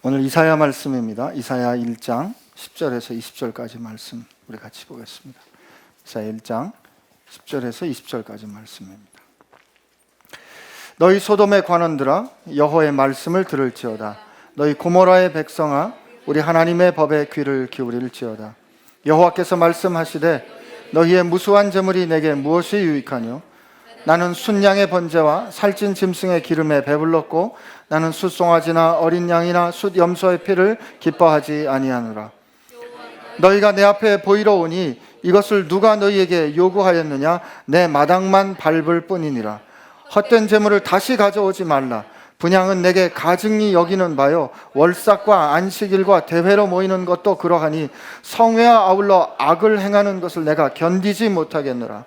오늘 이사야 말씀입니다. 이사야 1장 10절에서 20절까지 말씀 우리 같이 보겠습니다. 이사야 1장 10절에서 20절까지 말씀입니다. 너희 소돔의 관원들아 여호와의 말씀을 들을지어다. 너희 고모라의 백성아 우리 하나님의 법에 귀를 기울일지어다. 여호와께서 말씀하시되 너희의 무수한 재물이 내게 무엇이 유익하뇨? 나는 순양의 번제와 살찐 짐승의 기름에 배불렀고 나는 숫송아지나 어린 양이나 숫염소의 피를 기뻐하지 아니하노라. 너희가 내 앞에 보이러 오니 이것을 누가 너희에게 요구하였느냐? 내 마당만 밟을 뿐이니라. 헛된 재물을 다시 가져오지 말라. 분향은 내게 가증히 여기는 바요 월삭과 안식일과 대회로 모이는 것도 그러하니 성회와 아울러 악을 행하는 것을 내가 견디지 못하겠노라.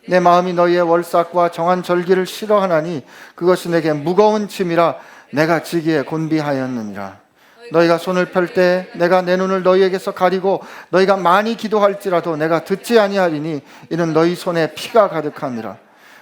내 마음이 너희의 월삭과 정한 절기를 싫어하나니 그것이 내게 무거운 짐이라 내가 지기에 곤비하였느니라. 너희가 손을 펼 때 내가 내 눈을 너희에게서 가리고 너희가 많이 기도할지라도 내가 듣지 아니하리니 이는 너희 손에 피가 가득함이라.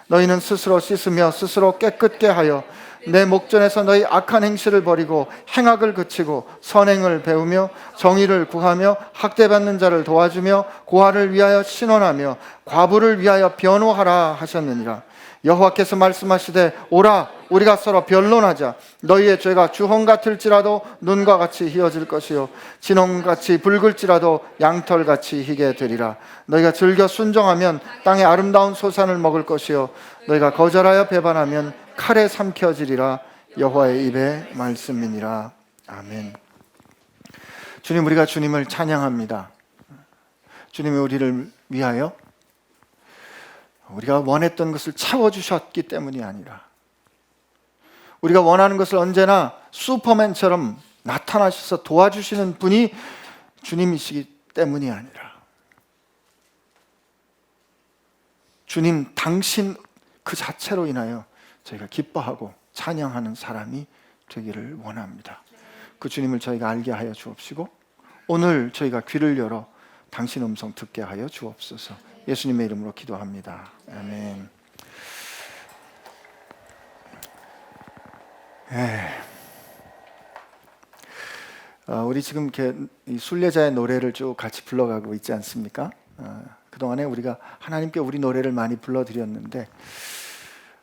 너희는 스스로 씻으며 스스로 깨끗게 하여 내 목전에서 너희 악한 행실을 버리고 행악을 그치고 선행을 배우며 정의를 구하며 학대받는 자를 도와주며 고아를 위하여 신원하며 과부를 위하여 변호하라 하셨느니라. 여호와께서 말씀하시되 오라 우리가 서로 변론하자. 너희의 죄가 주홍 같을지라도 눈과 같이 희어질 것이요 진홍같이 붉을지라도 양털같이 희게 되리라. 너희가 즐겨 순종하면 땅의 아름다운 소산을 먹을 것이요 너희가 거절하여 배반하면 칼에 삼켜지리라. 여호와의 입의 말씀이니라. 아멘. 주님, 우리가 주님을 찬양합니다. 주님이 우리를 위하여 우리가 원했던 것을 채워주셨기 때문이 아니라 우리가 원하는 것을 언제나 슈퍼맨처럼 나타나셔서 도와주시는 분이 주님이시기 때문이 아니라 주님 당신 그 자체로 인하여 저희가 기뻐하고 찬양하는 사람이 되기를 원합니다. 그 주님을 저희가 알게 하여 주옵시고 오늘 저희가 귀를 열어 당신 음성 듣게 하여 주옵소서. 예수님의 이름으로 기도합니다. 아멘. 우리 지금 이렇게 순례자의 노래를 쭉 같이 불러가고 있지 않습니까? 그동안에 우리가 하나님께 우리 노래를 많이 불러드렸는데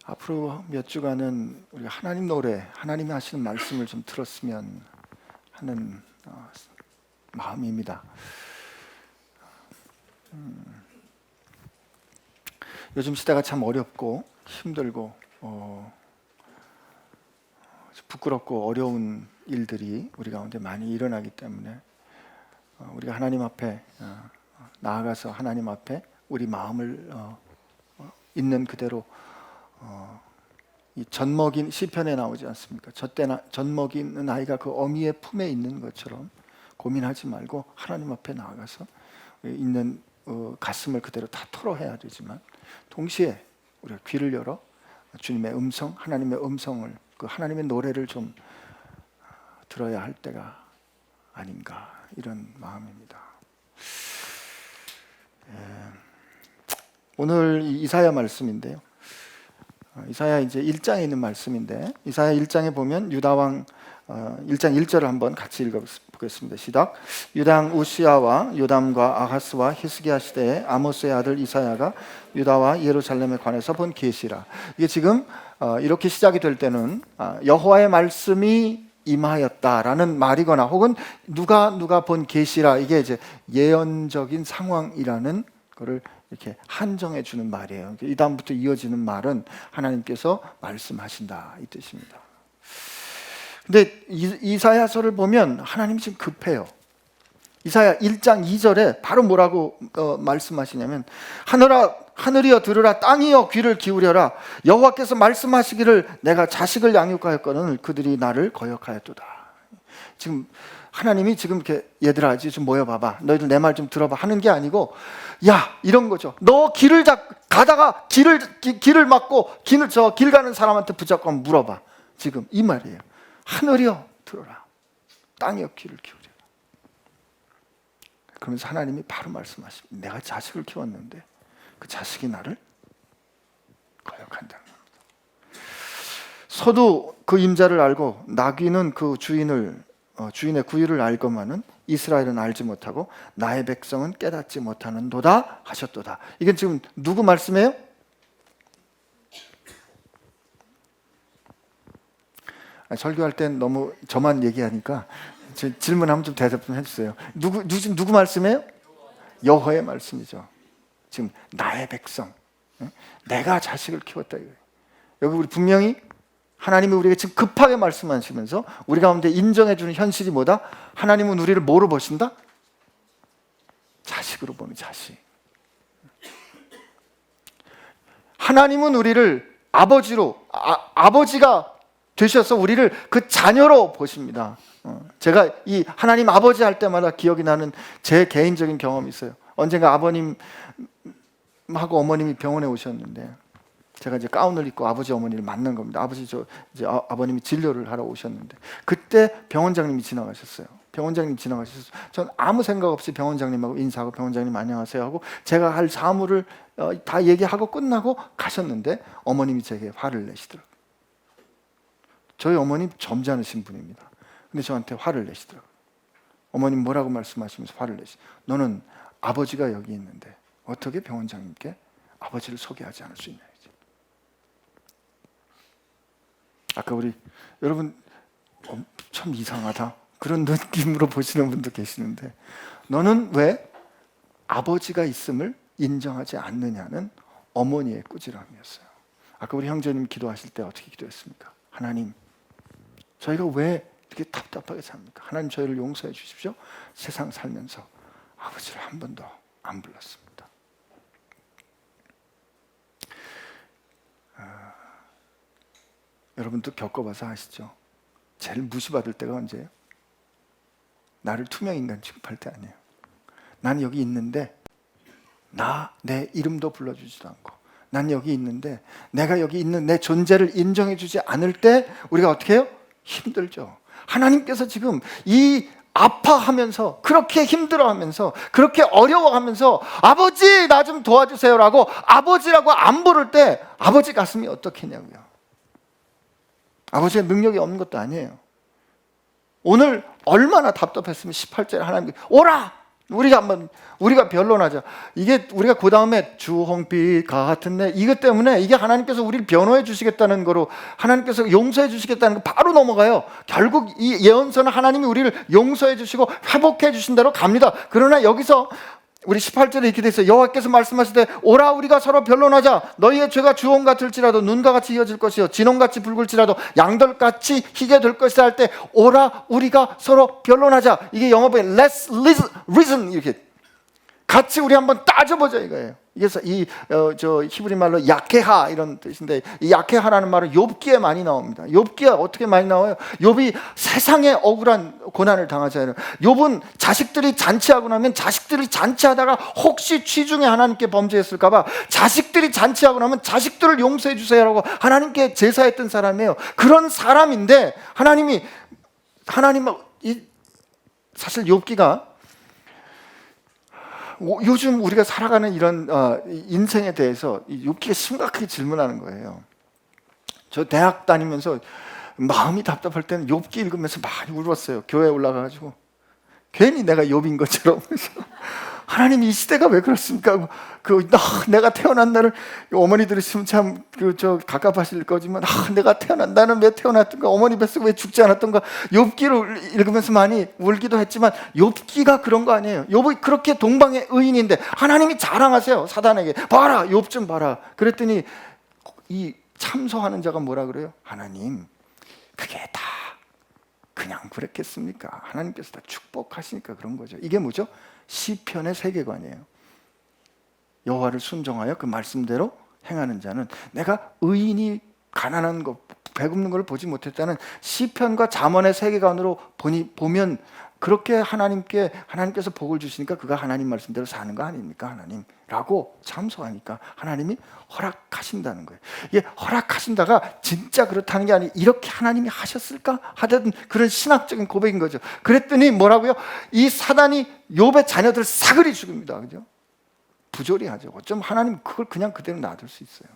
앞으로 몇 주간은 우리가 하나님 노래, 하나님이 하시는 말씀을 좀 들었으면 하는 마음입니다. 요즘 시대가 참 어렵고 힘들고 부끄럽고 어려운 일들이 우리 가운데 많이 일어나기 때문에 우리가 하나님 앞에 나아가서 하나님 앞에 우리 마음을 있는 그대로 이 젖먹인 시편에 나오지 않습니까? 젖먹이는 아이가 그 어미의 품에 있는 것처럼 고민하지 말고 하나님 앞에 나아가서 있는 가슴을 그대로 다 털어해야 되지만 동시에 우리가 귀를 열어 주님의 음성, 하나님의 음성을 그 하나님의 노래를 좀 들어야 할 때가 아닌가 이런 마음입니다. 오늘 이사야 말씀인데요. 이사야 이제 1장에 있는 말씀인데 이사야 1장에 보면 유다왕 1장 1절을 한번 같이 읽어보겠습니다. 시작. 유다왕 우시아와 요담과 아하스와 히스기야 시대에 아모스의 아들 이사야가 유다와 예루살렘에 관해서 본 계시라. 이게 지금 이렇게 시작이 될 때는 여호와의 말씀이 임하였다라는 말이거나 혹은 누가 본 계시라 이게 이제 예언적인 상황이라는 거를 이렇게 한정해 주는 말이에요. 이 다음부터 이어지는 말은 하나님께서 말씀하신다 이 뜻입니다. 근데 이사야서를 보면 하나님이 지금 급해요. 이사야 1장 2절에 바로 뭐라고 말씀하시냐면 하늘이여 들으라 땅이여 귀를 기울여라 여호와께서 말씀하시기를 내가 자식을 양육하였거늘 그들이 나를 거역하였도다. 지금 하나님이 지금 이렇게 얘들아 이제 좀 모여봐봐 너희들 내 말 좀 들어봐 하는 게 아니고 야 이런 거죠. 너 길을 가다가 길을 막고 길 가는 사람한테 붙잡고 물어봐. 지금 이 말이에요. 하늘이여 들어라 땅이여 귀를 기울여라. 그러면서 하나님이 바로 말씀하십니다. 내가 자식을 키웠는데 그 자식이 나를 거역한다는 겁니다. 소도 그 임자를 알고 나귀는 그 주인을 주인의 구유를 알건만은 이스라엘은 알지 못하고 나의 백성은 깨닫지 못하는도다 하셨도다. 이건 지금 누구 말씀이에요? 설교할 땐 너무 저만 얘기하니까 질문하면 좀 대답 좀 해주세요. 누구 말씀이에요? 여호와의 말씀이죠. 지금 나의 백성, 내가 자식을 키웠다 이거예요. 여기 우리 분명히 하나님이 우리에게 지금 급하게 말씀하시면서 우리 가운데 인정해주는 현실이 뭐다? 하나님은 우리를 뭐로 보신다? 자식으로 보는 자식. 하나님은 우리를 아버지로 아버지가 되셔서 우리를 그 자녀로 보십니다. 제가 이 하나님 아버지 할 때마다 기억이 나는 제 개인적인 경험이 있어요. 언젠가 아버님하고 어머님이 병원에 오셨는데 제가 이제 가운을 입고 아버지 어머니를 만난 겁니다. 아버님이 진료를 하러 오셨는데 그때 병원장님이 지나가셨어요. 병원장님 지나가셔서 전 아무 생각 없이 병원장님하고 인사하고 병원장님 안녕하세요 하고 제가 할 사무를 다 얘기하고 끝나고 가셨는데 어머님이 제게 화를 내시더라고요. 저희 어머님 점잖으신 분입니다. 근데 저한테 화를 내시더라고요. 어머님 뭐라고 말씀하시면서 화를 내시. 너는 아버지가 여기 있는데 어떻게 병원장님께 아버지를 소개하지 않을 수 있냐. 아까 우리 여러분 참 이상하다 그런 느낌으로 보시는 분도 계시는데 너는 왜 아버지가 있음을 인정하지 않느냐는 어머니의 꾸지람이었어요. 아까 우리 형제님 기도하실 때 어떻게 기도했습니까? 하나님, 저희가 왜 이렇게 답답하게 삽니까? 하나님 저희를 용서해 주십시오. 세상 살면서 아버지를 한 번도 안 불렀습니다. 여러분도 겪어봐서 아시죠? 제일 무시받을 때가 언제예요? 나를 투명인간 취급할 때 아니에요. 난 여기 있는데 내 이름도 불러주지도 않고 난 여기 있는데 내가 여기 있는 내 존재를 인정해 주지 않을 때 우리가 어떻게 해요? 힘들죠. 하나님께서 지금 이 아파하면서 그렇게 힘들어하면서 그렇게 어려워하면서 아버지 나 좀 도와주세요라고 아버지라고 안 부를 때 아버지 가슴이 어떻겠냐고요. 아버지의 능력이 없는 것도 아니에요. 오늘 얼마나 답답했으면 18절에 하나님께 오라! 우리가 변론하자. 이게 우리가 그 다음에 주홍빛 같은 내 이것 때문에 이게 하나님께서 우리를 변호해 주시겠다는 거로 하나님께서 용서해 주시겠다는 거 바로 넘어가요. 결국 이 예언서는 하나님이 우리를 용서해 주시고 회복해 주신 대로 갑니다. 그러나 여기서 우리 18절에 이렇게 돼 있어요. 여호와께서 말씀하시되 오라 우리가 서로 변론하자. 너희의 죄가 주홍 같을지라도 눈과 같이 희어질 것이요 진홍같이 붉을지라도 양털같이 희게 될 것이다 할 때 오라 우리가 서로 변론하자. 이게 영어에 let's reason 이렇게 같이 우리 한번 따져보자 이거예요. 그래서 저 히브리 말로 야케하 이런 뜻인데 이 야케하라는 말은 욥기에 많이 나옵니다. 욥기가 어떻게 많이 나와요? 욥이 세상에 억울한 고난을 당하잖아요. 욥은 자식들이 잔치하고 나면 자식들이 잔치하다가 혹시 취중에 하나님께 범죄했을까 봐 자식들이 잔치하고 나면 자식들을 용서해 주세요라고 하나님께 제사했던 사람이에요. 그런 사람인데 하나님은 사실 욥기가 요즘 우리가 살아가는 이런 인생에 대해서 욥기가 심각하게 질문하는 거예요. 저 대학 다니면서 마음이 답답할 때는 욥기 읽으면서 많이 울었어요. 교회에 올라가가지고 괜히 내가 욥인 것처럼 하나님 이 시대가 왜 그렇습니까? 내가 태어난 날을 어머니들이 있으면 참 갑갑하실 거지만 내가 나는 왜 태어났던가 어머니 뱃속에 왜 죽지 않았던가 욥기를 읽으면서 많이 울기도 했지만 욥기가 그런 거 아니에요. 욥이 그렇게 동방의 의인인데 하나님이 자랑하세요. 사단에게 봐라 욥 좀 봐라. 그랬더니 이 참소하는 자가 뭐라 그래요? 하나님 그게 다 그냥 그랬겠습니까? 하나님께서 다 축복하시니까 그런 거죠. 이게 뭐죠? 시편의 세계관이에요. 여호와를 순종하여 그 말씀대로 행하는 자는 내가 의인이 가난한 것, 배고픈 걸 보지 못했다는 시편과 잠언의 세계관으로 보면 그렇게 하나님께서 복을 주시니까 그가 하나님 말씀대로 사는 거 아닙니까? 하나님라고 참소하니까 하나님이 허락하신다는 거예요. 이게 허락하신다가 진짜 그렇다는 게 아니고 이렇게 하나님이 하셨을까? 하던 그런 신학적인 고백인 거죠. 그랬더니 뭐라고요? 이 사단이 욥의 자녀들 사그리 죽입니다. 그죠? 부조리하죠. 어쩜 하나님 그걸 그냥 그대로 놔둘 수 있어요.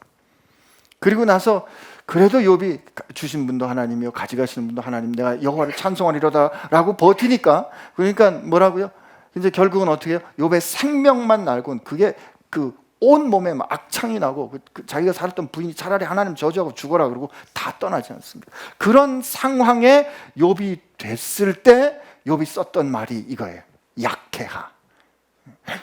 그리고 나서 그래도 욥이 주신 분도 하나님이요 가져가시는 분도 하나님, 내가 여호와를 찬송하리로다라고 버티니까, 그러니까 뭐라고요? 이제 결국은 어떻게 해요? 욥의 생명만 날고는 그게 그 온몸에 막 악창이 나고 자기가 살았던 부인이 차라리 하나님 저주하고 죽어라 그러고 다 떠나지 않습니다. 그런 상황에 욥이 됐을 때 욥이 썼던 말이 이거예요. 약해하.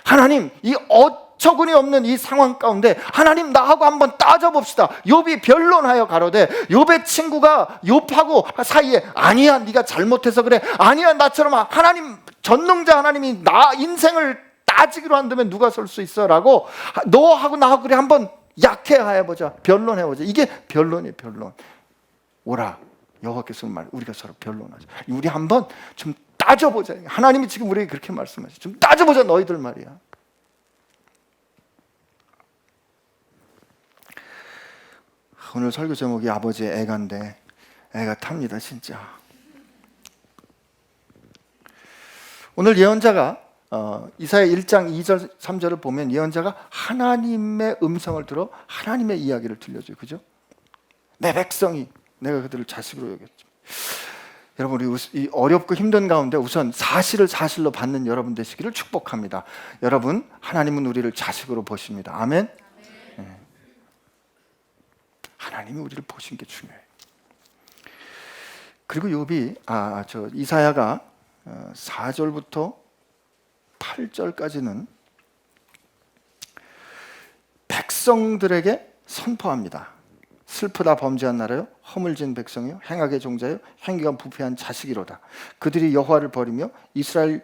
하나님, 이 어처구니 없는 이 상황 가운데 하나님 나하고 한번 따져봅시다. 욥이 변론하여 가로되, 욥의 친구가 욥하고 사이에 아니야 네가 잘못해서 그래, 아니야 나처럼 하나님 전능자 하나님이 나 인생을 따지기로 한다면 누가 설 수 있어? 라고 너하고 나하고 그래 한번 약해해보자, 변론해보자. 이게 변론이에요. 변론. 오라 여호와께서 말, 우리가 서로 변론하자. 우리 한번 좀 따져보자. 하나님이 지금 우리에게 그렇게 말씀하시죠. 좀 따져보자 너희들 말이야. 오늘 설교 제목이 아버지의 애가인데 애가 탑니다 진짜. 오늘 예언자가 이사야 1장 2절 3절을 보면 예언자가 하나님의 음성을 들어 하나님의 이야기를 들려줘요. 그죠? 내 백성이 내가 그들을 자식으로 여겼죠. 여러분, 우리 이 어렵고 힘든 가운데 우선 사실을 사실로 받는 여러분 되시기를 축복합니다. 여러분, 하나님은 우리를 자식으로 보십니다. 아멘. 네. 하나님이 우리를 보신 게 중요해요. 그리고 욥이 이사야가 4절부터 8절까지는 백성들에게 선포합니다. 슬프다 범죄한 나라요, 허물진 백성이요, 행악의 종자요, 행위가 부패한 자식이로다. 그들이 여호와를 버리며 이스라엘의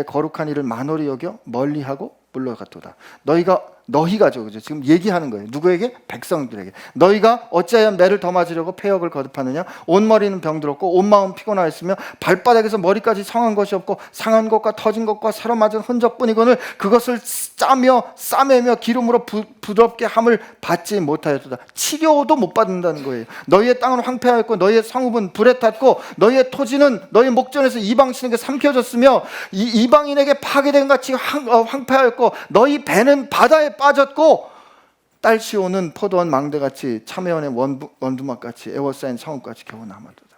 거룩한 일을 만홀히 여겨 멀리하고 물러갔도다. 너희가죠, 그죠? 지금 얘기하는 거예요. 누구에게? 백성들에게. 너희가 어찌하여 매를 더 맞으려고 폐역을 거듭하느냐? 온 머리는 병들었고 온 마음 피곤하였으며 발바닥에서 머리까지 성한 것이 없고 상한 것과 터진 것과 새로 맞은 흔적뿐이거늘 그것을 짜며 싸매며 기름으로 부드럽게 함을 받지 못하였도다. 치료도 못 받는다는 거예요. 너희의 땅은 황폐하였고 너희의 성읍은 불에 탔고 너희의 토지는 너희 목전에서 이방신에게 삼켜졌으며 이방인에게 파괴된 같이 황폐하였고 너희 배는 바다에 빠졌고 딸치 오는 포도원 망대같이 참외원의 원두막같이 에워싸인 성읍같이 겨우 남았도다.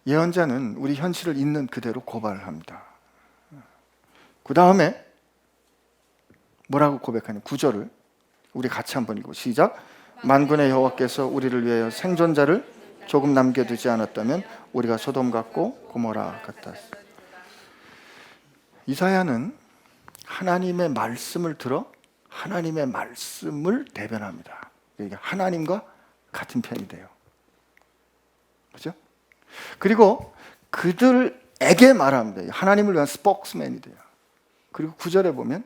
예언자는 우리 현실을 있는 그대로 고발을 합니다. 그 다음에 뭐라고 고백하냐? 9절을 우리 같이 한번 읽고 시작. 만군의 여호와께서 우리를 위하여 생존자를 조금 남겨두지 않았다면 우리가 소돔 같고 고모라 같다. 이사야는 하나님의 말씀을 들어 하나님의 말씀을 대변합니다. 그러니까 하나님과 같은 편이 돼요. 그렇죠? 그리고 그들에게 말합니다. 하나님을 위한 스포크스맨이 돼요. 그리고 9절에 보면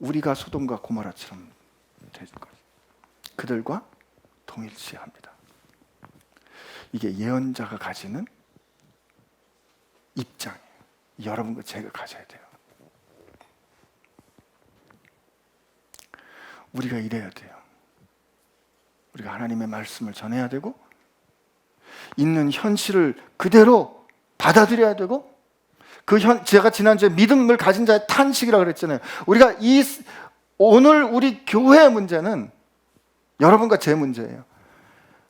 우리가 소돔과 고모라처럼 될 거예요. 그들과 동일시합니다. 이게 예언자가 가지는 입장이에요. 여러분과 제가 가져야 돼요. 우리가 이래야 돼요. 우리가 하나님의 말씀을 전해야 되고 있는 현실을 그대로 받아들여야 되고 제가 지난주에 믿음을 가진 자의 탄식이라고 그랬잖아요. 우리가 오늘 우리 교회의 문제는 여러분과 제 문제예요.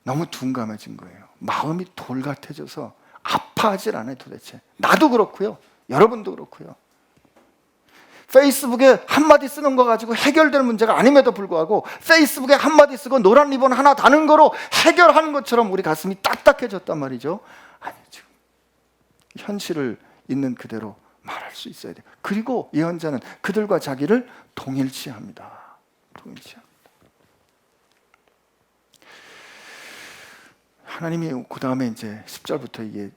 너무 둔감해진 거예요. 마음이 돌 같아져서 아파하질 않아요 도대체. 나도 그렇고요. 여러분도 그렇고요. 페이스북에 한마디 쓰는 거 가지고 해결될 문제가 아님에도 불구하고 페이스북에 한마디 쓰고 노란 리본 하나 다는 거로 해결하는 것처럼 우리 가슴이 딱딱해졌단 말이죠. 아니죠. 현실을 있는 그대로 말할 수 있어야 돼요. 그리고 예언자는 그들과 자기를 동일시합니다. 동일시합니다. 하나님이 그 다음에 이제 10절부터 이게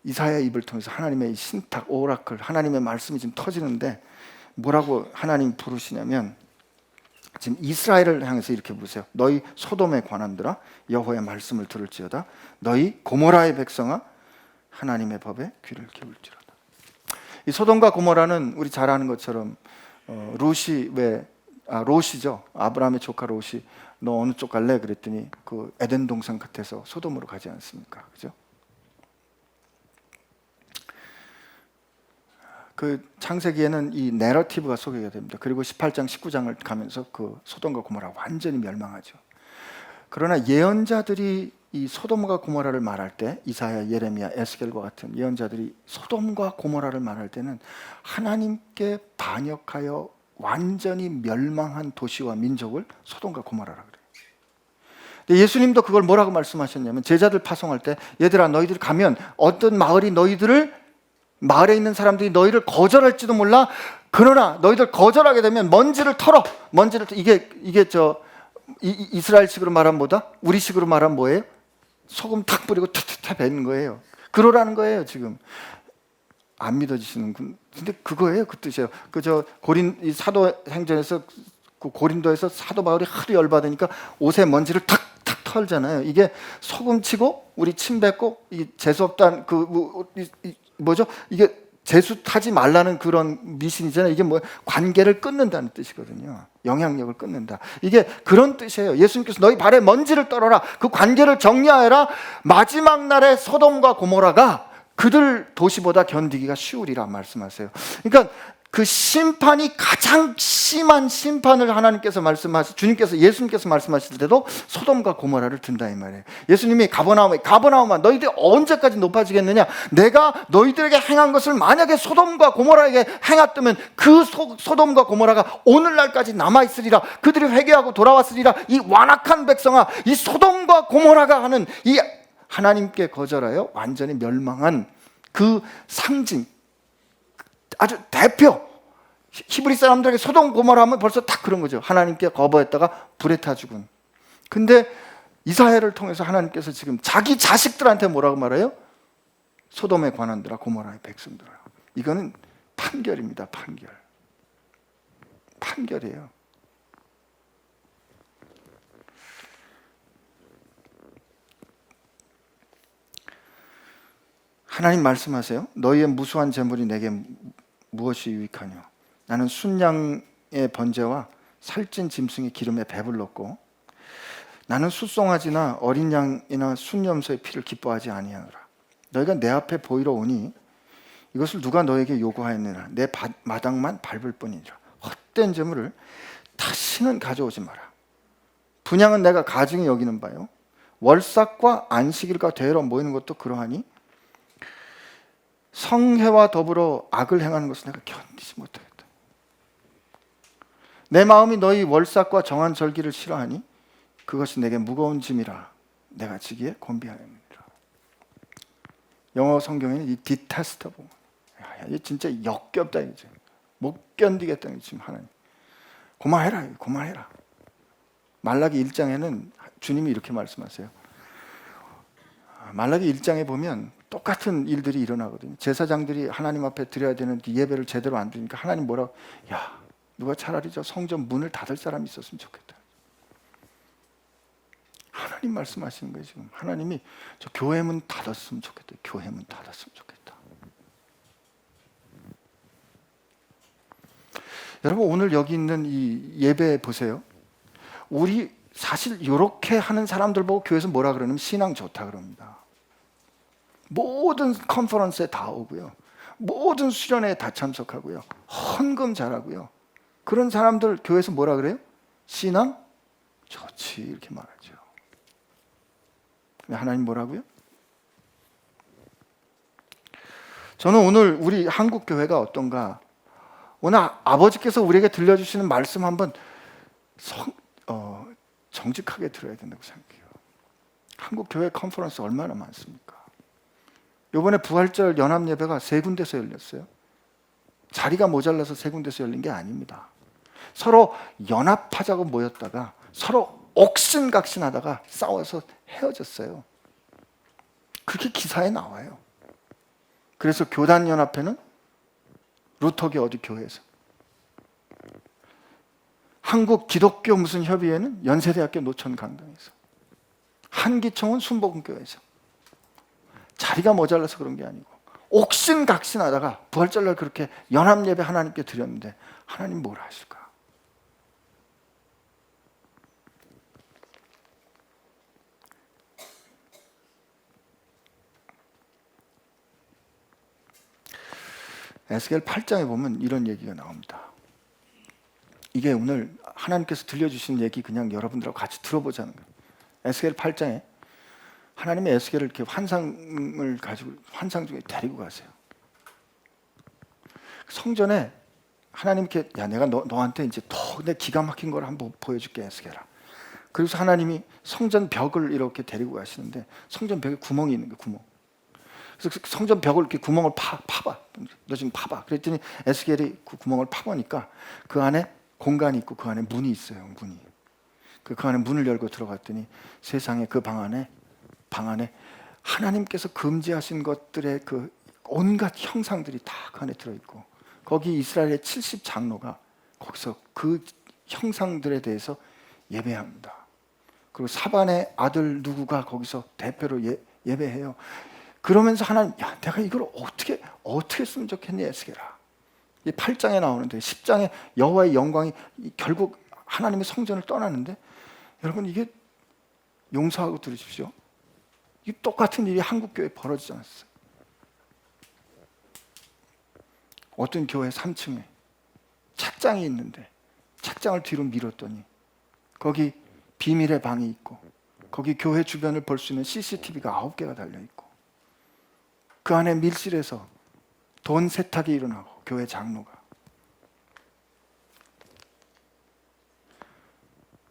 이사야의 입을 통해서 하나님의 신탁, 오라클, 하나님의 말씀이 지금 터지는데 뭐라고 하나님 부르시냐면 지금 이스라엘을 향해서 이렇게 부르세요. 너희 소돔의 관원들아 여호와의 말씀을 들을지어다. 너희 고모라의 백성아 하나님의 법에 귀를 기울지어다. 이 소돔과 고모라는 우리 잘 아는 것처럼 롯이죠. 아브라함의 조카 롯이 너 어느 쪽 갈래? 그랬더니 그 에덴 동산 끝에서 소돔으로 가지 않습니까? 그죠? 그 창세기에는 이 내러티브가 소개가 됩니다. 그리고 18장, 19장을 가면서 그 소돔과 고모라 완전히 멸망하죠. 그러나 예언자들이 이 소돔과 고모라를 말할 때, 이사야, 예레미야, 에스겔과 같은 예언자들이 소돔과 고모라를 말할 때는 하나님께 반역하여 완전히 멸망한 도시와 민족을 소돔과 고모라라 그래요. 근데 예수님도 그걸 뭐라고 말씀하셨냐면, 제자들 파송할 때 얘들아, 너희들 가면 어떤 마을이 마을에 있는 사람들이 너희를 거절할지도 몰라. 그러나 너희들 거절하게 되면 먼지를 털어. 이게 이스라엘식으로 말하면 뭐다? 우리식으로 말하면 뭐예요? 소금 탁 뿌리고 탁탁탁 뱉는 거예요. 그러라는 거예요. 지금 안 믿어지시는군. 근데 그거예요. 그 뜻이에요. 이 사도행전에서 그 고린도에서 사도 바울이 하도 열받으니까 옷에 먼지를 탁탁 털잖아요. 이게 소금 치고 우리 침 뱉고 이 재수 없다는 뭐죠? 이게 재수 타지 말라는 그런 미신이잖아요. 이게 뭐 관계를 끊는다는 뜻이거든요. 영향력을 끊는다. 이게 그런 뜻이에요. 예수님께서 너희 발에 먼지를 떨어라. 그 관계를 정리하여라. 마지막 날에 소돔과 고모라가 그들 도시보다 견디기가 쉬우리라 말씀하세요. 그러니까 그 심판이 가장 심한 심판을 예수님께서 말씀하실 때도 소돔과 고모라를 든다 이 말이에요. 예수님이 가버나움아 너희들 언제까지 높아지겠느냐? 내가 너희들에게 행한 것을 만약에 소돔과 고모라에게 행했다면 그 소돔과 고모라가 오늘날까지 남아있으리라. 그들이 회개하고 돌아왔으리라. 이 완악한 백성아, 이 소돔과 고모라가 하는 이 하나님께 거절하여 완전히 멸망한 그 상징, 아주 대표. 히브리 사람들에게 소돔 고모라 하면 벌써 딱 그런 거죠. 하나님께 거부했다가 불에 타 죽은. 근데 이사야를 통해서 하나님께서 지금 자기 자식들한테 뭐라고 말해요? 소돔에 관한들아, 고모라의 백성들아. 이거는 판결입니다. 판결이에요. 하나님 말씀하세요. 너희의 무수한 재물이 내게 무엇이 유익하냐? 나는 순양의 번제와 살찐 짐승의 기름에 배불렀고 나는 숫송아지나 어린 양이나 순염소의 피를 기뻐하지 아니하노라. 너희가 내 앞에 보이러 오니 이것을 누가 너에게 요구하였느냐? 내 마당만 밟을 뿐이니라. 헛된 재물을 다시는 가져오지 마라. 분양은 내가 가증히 여기는 바요. 월삭과 안식일과 대회로 모이는 것도 그러하니 성회와 더불어 악을 행하는 것을 내가 견디지 못하겠다. 내 마음이 너희 월삭과 정한 절기를 싫어하니 그것이 내게 무거운 짐이라 내가 지기에 곤비하였느니라. 영어 성경에는 이 detestable, 이게 진짜 역겹다 이제 못 견디겠다 지금 하나님. 고마해라. 말라기 1장에는 주님이 이렇게 말씀하세요. 말라기 1장에 보면 똑같은 일들이 일어나거든요. 제사장들이 하나님 앞에 드려야 되는 예배를 제대로 안 드리니까 하나님 뭐라고? 야, 누가 차라리 저 성전 문을 닫을 사람이 있었으면 좋겠다. 하나님 말씀하시는 거예요 지금. 하나님이 저 교회 문 닫았으면 좋겠다. 교회 문 닫았으면 좋겠다. 여러분 오늘 여기 있는 이 예배 보세요. 우리 사실 이렇게 하는 사람들 보고 교회에서 뭐라 그러냐면 신앙 좋다 그럽니다. 모든 컨퍼런스에 다 오고요. 모든 수련회에 다 참석하고요. 헌금 잘하고요. 그런 사람들 교회에서 뭐라 그래요? 신앙 좋지 이렇게 말하죠. 근데 하나님 뭐라고요? 저는 오늘 우리 한국 교회가 어떤가? 오늘 아버지께서 우리에게 들려주시는 말씀 한번 정직하게 들어야 된다고 생각해요. 한국 교회 컨퍼런스 얼마나 많습니까? 이번에 부활절 연합 예배가 3군데서 열렸어요. 자리가 모자라서 3군데서 열린 게 아닙니다. 서로 연합하자고 모였다가 서로 옥신각신하다가 싸워서 헤어졌어요. 그렇게 기사에 나와요. 그래서 교단연합회는 루터교 어디 교회에서, 한국 기독교 무슨 협의회는 연세대학교 노천강당에서, 한기총은 순복음교회에서. 자리가 모자라서 그런 게 아니고 옥신각신하다가 부활절날 그렇게 연합예배 하나님께 드렸는데 하나님 뭘 하실까? 에스겔 8장에 보면 이런 얘기가 나옵니다. 이게 오늘 하나님께서 들려주신 얘기 그냥 여러분들하고 같이 들어보자는 거예요. 에스겔 8장에 하나님의 에스겔을 이렇게 환상을 가지고 환상 중에 데리고 가세요. 성전에 하나님 이렇게 야 내가 너한테 이제 더 내 기가 막힌 걸 한번 보여줄게 에스겔아. 그래서 하나님이 성전 벽을 이렇게 데리고 가시는데 성전 벽에 구멍이 있는 거예요. 구멍. 그래서 성전 벽을 이렇게 구멍을 파봐. 너 지금 파봐. 그랬더니 에스겔이 그 구멍을 파보니까 그 안에 공간이 있고 그 안에 문이 있어요. 문이. 그 안에 문을 열고 들어갔더니 세상에 그 방 안에 하나님께서 금지하신 것들의 그 온갖 형상들이 다 그 안에 들어있고 거기 이스라엘의 70장로가 거기서 그 형상들에 대해서 예배합니다. 그리고 사반의 아들 누구가 거기서 대표로 예배해요. 그러면서 하나님, 야, 내가 이걸 어떻게 쓰면 좋겠니, 에스겔아. 이 8장에 나오는데 10장에 여호와의 영광이 결국 하나님의 성전을 떠나는데 여러분 이게 용서하고 들으십시오. 이 똑같은 일이 한국 교회에 벌어지지 않았어요. 어떤 교회 3층에 책장이 있는데 책장을 뒤로 밀었더니 거기 비밀의 방이 있고 거기 교회 주변을 볼 수 있는 CCTV가 9개가 달려있고 그 안에 밀실에서 돈 세탁이 일어나고 교회 장로가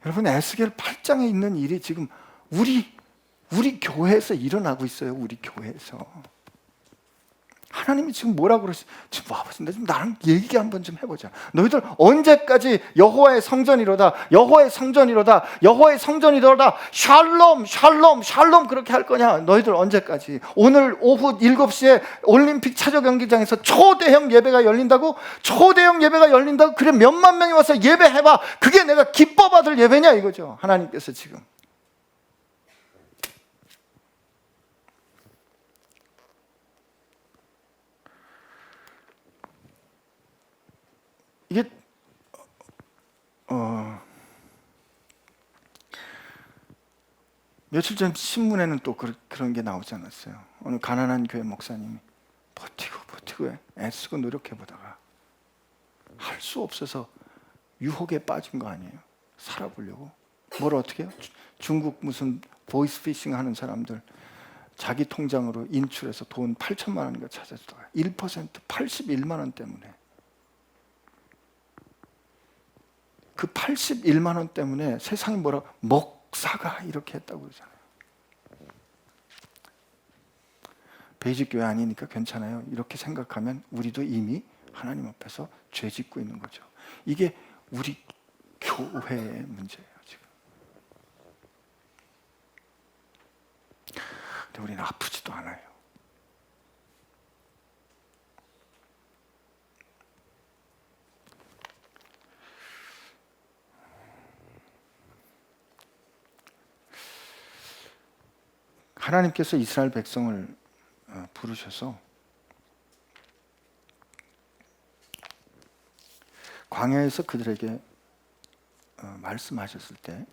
여러분 에스겔 8장에 있는 일이 지금 우리 교회에서 일어나고 있어요. 우리 교회에서 하나님이 지금 뭐라고 그러시? 지금 와보세요. 나랑 얘기 한번 좀 해보자. 너희들 언제까지 여호와의 성전이로다, 여호와의 성전이로다, 여호와의 성전이로다, 샬롬, 샬롬, 샬롬 그렇게 할 거냐? 너희들 언제까지? 오늘 오후 7시에 올림픽 차저 경기장에서 초대형 예배가 열린다고? 초대형 예배가 열린다고? 그래 몇만 명이 와서 예배해봐. 그게 내가 기뻐 받을 예배냐 이거죠. 하나님께서 지금. 이게 며칠 전 신문에는 또 그런 게 나오지 않았어요. 어느 가난한 교회 목사님이 버티고 애쓰고 노력해보다가 할 수 없어서 유혹에 빠진 거 아니에요. 살아보려고. 뭘 어떻게 해요? 중국 무슨 보이스피싱 하는 사람들 자기 통장으로 인출해서 돈 8천만 원인가 찾아주다가 1% 81만 원 때문에 그 81만 원 때문에 세상이 뭐라고 목사가 이렇게 했다고 그러잖아요. 베이직 교회 아니니까 괜찮아요. 이렇게 생각하면 우리도 이미 하나님 앞에서 죄 짓고 있는 거죠. 이게 우리 교회의 문제예요, 지금. 근데 우리는 아프지도 않아요. 하나님께서 이스라엘 백성을 부르셔서 광야에서 그들에게 말씀하셨을 때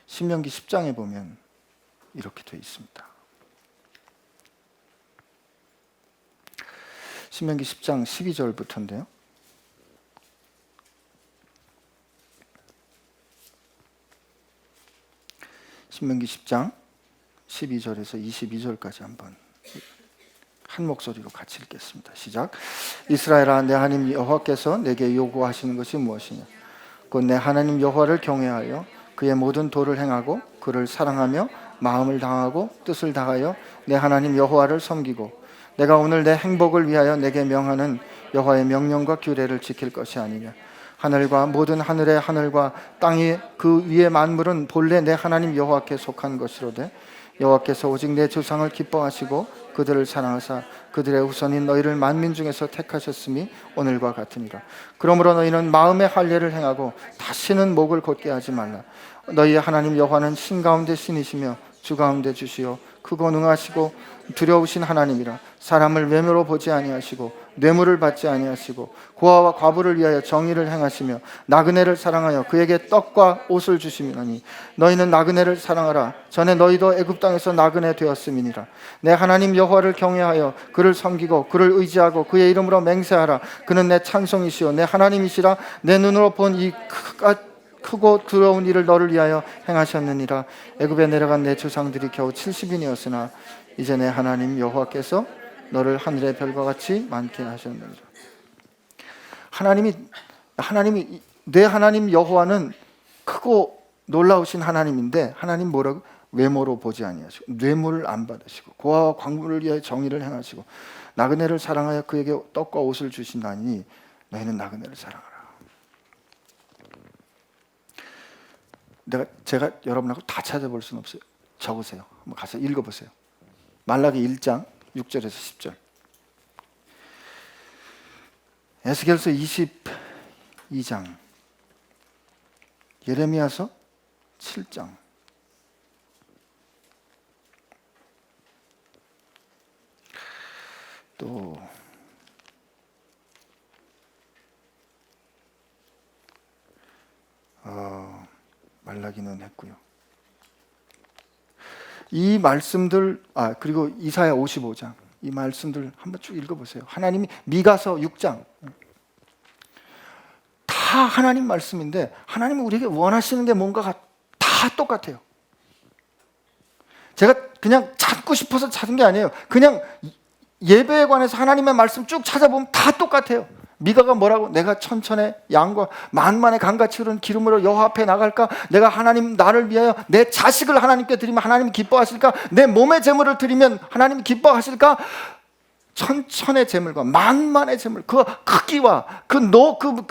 신명기 10장에 보면 이렇게 되어 있습니다. 신명기 10장 12절부터인데요. 신명기 10장 12절에서 22절까지 한번 한 목소리로 같이 읽겠습니다. 시작. 이스라엘아, 내 하나님 여호와께서 내게 요구하시는 것이 무엇이냐? 곧 내 하나님 여호와를 경외하여 그의 모든 도를 행하고 그를 사랑하며 마음을 다하고 뜻을 다하여 내 하나님 여호와를 섬기고 내가 오늘 내 행복을 위하여 내게 명하는 여호와의 명령과 규례를 지킬 것이 아니냐? 하늘과 모든 하늘의 하늘과 땅이 그 위의 만물은 본래 내 하나님 여호와께 속한 것이로되 여호와께서 오직 내 조상을 기뻐하시고 그들을 사랑하사 그들의 후손인 너희를 만민 중에서 택하셨음이 오늘과 같으니라. 그러므로 너희는 마음의 할례를 행하고 다시는 목을 곧게 하지 말라. 너희의 하나님 여호와는 신 가운데 신이시며 주 가운데 주시요 크고 능하시고 두려우신 하나님이라. 사람을 외모로 보지 아니하시고 뇌물을 받지 아니하시고 고아와 과부를 위하여 정의를 행하시며 나그네를 사랑하여 그에게 떡과 옷을 주시미니 너희는 나그네를 사랑하라. 전에 너희도 애굽 땅에서 나그네 되었음이니라. 내 하나님 여호와를 경외하여 그를 섬기고 그를 의지하고 그의 이름으로 맹세하라. 그는 내 찬송이시요 내 하나님이시라. 내 눈으로 본 이 크고 두려운 일을 너를 위하여 행하셨느니라. 애굽에 내려간 내 조상들이 겨우 70인이었으나 이제 내 하나님 여호와께서 너를 하늘의 별과 같이 많게 하셨느니라. 하나님이 내 하나님 여호와는 크고 놀라우신 하나님인데, 하나님 뭐라고? 외모로 보지 아니하시고 뇌물을 안 받으시고 고아와 광부를 위하여 정의를 행하시고 나그네를 사랑하여 그에게 떡과 옷을 주신다니 너희는 나그네를 사랑하라. 제가 여러분하고 다 찾아볼 수는 없어요. 적으세요. 한번 가서 읽어보세요. 말라기 1장 6절에서 10절, 에스겔서 22장, 예레미야서 7장, 또 말라기는 했고요. 이 말씀들, 그리고 이사야 55장, 이 말씀들 한번 쭉 읽어보세요. 하나님이 미가서 6장, 다 하나님 말씀인데 하나님이 우리에게 원하시는 게 뭔가가 다 똑같아요. 제가 그냥 찾고 싶어서 찾은 게 아니에요. 그냥 예배에 관해서 하나님의 말씀 쭉 찾아보면 다 똑같아요. 미가가 뭐라고? 내가 천천의 양과 만만의 강같이 흐르는 기름으로 여호와 앞에 나갈까? 내가 하나님 나를 위하여 내 자식을 하나님께 드리면 하나님 기뻐하실까? 내 몸의 제물을 드리면 하나님 기뻐하실까? 천천의 제물과 만만의 제물, 그 크기와 그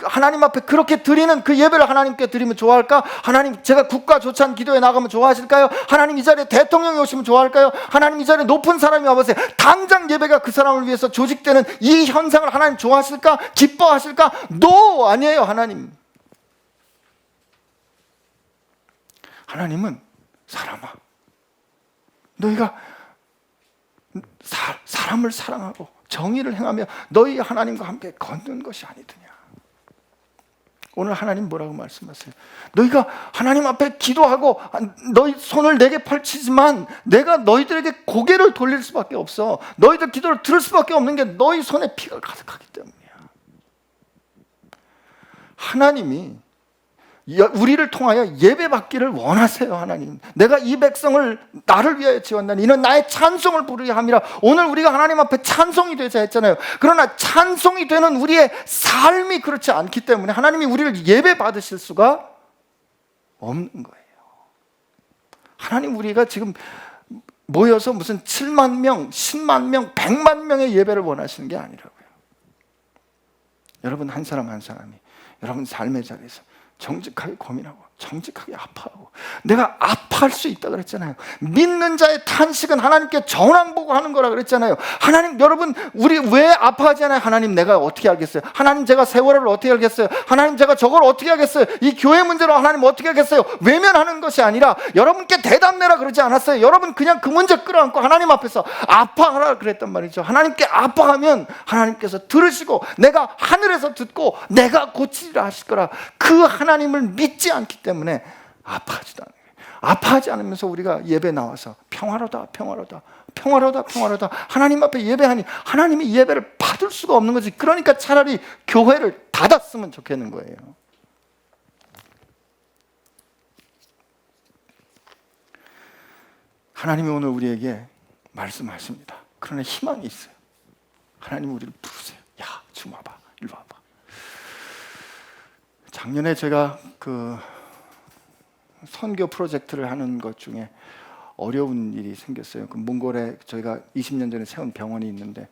하나님 앞에 그렇게 드리는 그 예배를 하나님께 드리면 좋아할까? 하나님, 제가 국가 조찬 기도에 나가면 좋아하실까요? 하나님, 이 자리에 대통령이 오시면 좋아할까요? 하나님, 이 자리에 높은 사람이 와보세요. 당장 예배가 그 사람을 위해서 조직되는 이 현상을 하나님 좋아하실까? 기뻐하실까? No! 아니에요. 하나님은 사람아, 너희가 사람을 사랑하고 정의를 행하며 너희 하나님과 함께 걷는 것이 아니더냐. 오늘 하나님 뭐라고 말씀하세요? 너희가 하나님 앞에 기도하고 너희 손을 내게 펼치지만 내가 너희들에게 고개를 돌릴 수밖에 없어. 너희들 기도를 들을 수밖에 없는 게 너희 손에 피가 가득하기 때문이야. 하나님이 우리를 통하여 예배받기를 원하세요. 하나님, 내가 이 백성을 나를 위하여 지었나니 이는 나의 찬송을 부르게 함이라. 오늘 우리가 하나님 앞에 찬송이 되자 했잖아요. 그러나 찬송이 되는 우리의 삶이 그렇지 않기 때문에 하나님이 우리를 예배받으실 수가 없는 거예요. 하나님, 우리가 지금 모여서 무슨 7만 명, 10만 명, 100만 명의 예배를 원하시는 게 아니라고요. 여러분 한 사람 한 사람이 여러분 삶의 자리에서 정직하게 고민하고 정직하게 아파하고, 내가 아파할 수 있다 그랬잖아요. 믿는 자의 탄식은 하나님께 전황 보고 하는 거라 그랬잖아요. 하나님, 여러분 우리 왜 아파하지 않아요? 하나님, 내가 어떻게 알겠어요? 하나님, 제가 세월을 어떻게 알겠어요? 하나님, 제가 저걸 어떻게 하겠어요? 이 교회 문제로 하나님 어떻게 하겠어요? 외면하는 것이 아니라 여러분께 대답 내라 그러지 않았어요. 여러분 그냥 그 문제 끌어안고 하나님 앞에서 아파하라 그랬단 말이죠. 하나님께 아파하면 하나님께서 들으시고 내가 하늘에서 듣고 내가 고치리라 하실 거라. 그 하나님을 믿지 않기 때문에 아파하지도 않아요. 아파하지 않으면서 우리가 예배 나와서 평화로다 하나님 앞에 예배하니 하나님이 예배를 받을 수가 없는 거지. 그러니까 차라리 교회를 닫았으면 좋겠는 거예요. 하나님이 오늘 우리에게 말씀하십니다. 그러나 희망이 있어요. 하나님 우리를 부르세요. 야, 좀 와봐, 일로 와봐. 작년에 제가 그 선교 프로젝트를 하는 것 중에 어려운 일이 생겼어요. 그 몽골에 저희가 20년 전에 세운 병원이 있는데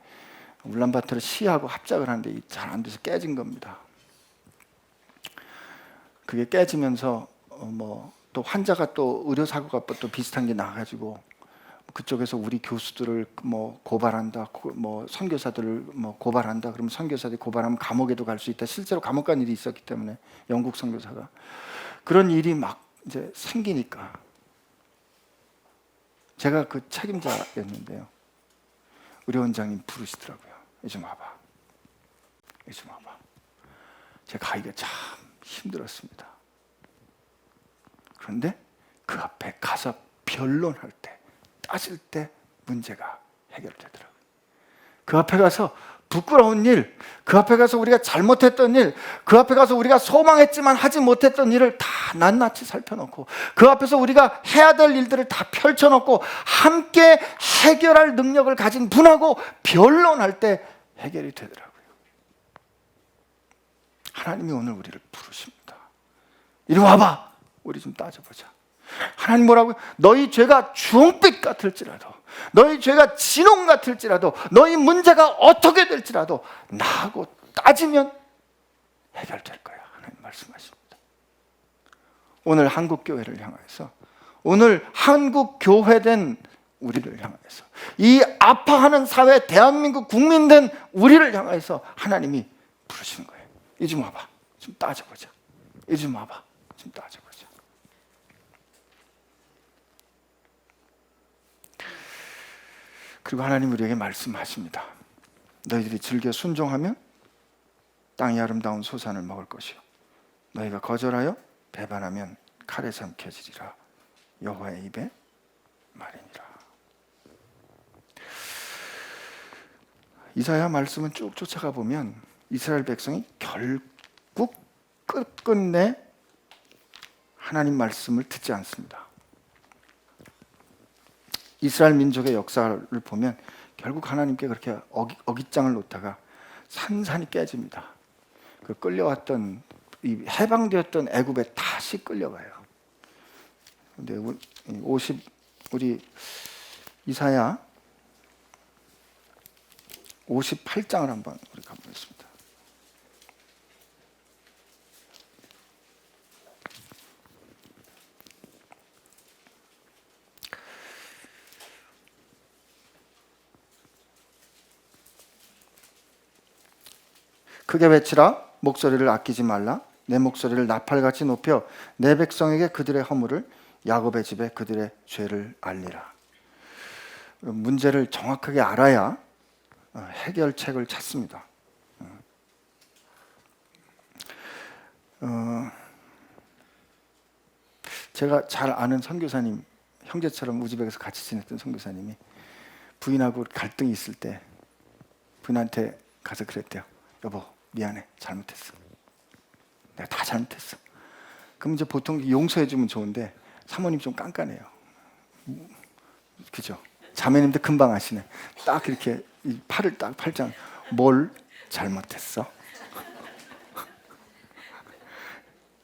울란바토르 시하고 합작을 하는데 잘 안 돼서 깨진 겁니다. 그게 깨지면서 또 환자가 또 의료 사고가 또 비슷한 게 나가지고 그쪽에서 우리 교수들을 고발한다, 선교사들을 고발한다. 그러면 선교사들이 고발하면 감옥에도 갈 수 있다. 실제로 감옥 간 일이 있었기 때문에 영국 선교사가 그런 일이 막 이제 생기니까 제가 그 책임자였는데요. 우리 원장님 부르시더라고요. 요즘 와봐. 요즘 와봐. 제가 가기가 참 힘들었습니다. 그런데 그 앞에 가서 변론할 때, 따질 때 문제가 해결되더라고요. 그 앞에 가서 부끄러운 일, 그 앞에 가서 우리가 잘못했던 일, 그 앞에 가서 우리가 소망했지만 하지 못했던 일을 다 낱낱이 살펴놓고 그 앞에서 우리가 해야 될 일들을 다 펼쳐놓고 함께 해결할 능력을 가진 분하고 변론할 때 해결이 되더라고요. 하나님이 오늘 우리를 부르십니다. 이리 와봐. 우리 좀 따져보자. 하나님 뭐라고요? 너희 죄가 주홍빛 같을지라도, 너희 죄가 진홍 같을지라도, 너희 문제가 어떻게 될지라도 나하고 따지면 해결될 거야. 하나님 말씀하십니다. 오늘 한국 교회를 향해서, 오늘 한국 교회된 우리를 향해서, 이 아파하는 사회 대한민국 국민된 우리를 향해서 하나님이 부르시는 거예요. 이 좀 와봐. 좀 따져보자. 이 좀 와봐. 좀 따져보자. 그리고 하나님 우리에게 말씀하십니다. 너희들이 즐겨 순종하면 땅의 아름다운 소산을 먹을 것이요, 너희가 거절하여 배반하면 칼에 삼켜지리라. 여호와의 입에 말이니라. 이사야 말씀은 쭉 쫓아가 보면 이스라엘 백성이 결국 끝끝내 하나님 말씀을 듣지 않습니다. 이스라엘 민족의 역사를 보면 결국 하나님께 그렇게 어깃장을 놓다가 산산이 깨집니다. 그 끌려왔던, 이 해방되었던 애굽에 다시 끌려가요. 근데 우리 이사야 58장을 한번 우리 가보겠습니다. 크게 외치라. 목소리를 아끼지 말라. 내 목소리를 나팔같이 높여 내 백성에게 그들의 허물을, 야곱의 집에 그들의 죄를 알리라. 문제를 정확하게 알아야 해결책을 찾습니다. 제가 잘 아는 선교사님, 형제처럼 우즈벡에서 같이 지냈던 선교사님이 부인하고 갈등이 있을 때 부인한테 가서 그랬대요. 여보, 미안해. 잘못했어. 내가 다 잘못했어. 그럼 이제 보통 용서해 주면 좋은데 사모님 좀 깐깐해요. 그죠? 자매님도 금방 아시네. 딱 이렇게 이 팔을 딱 팔짱. 뭘 잘못했어?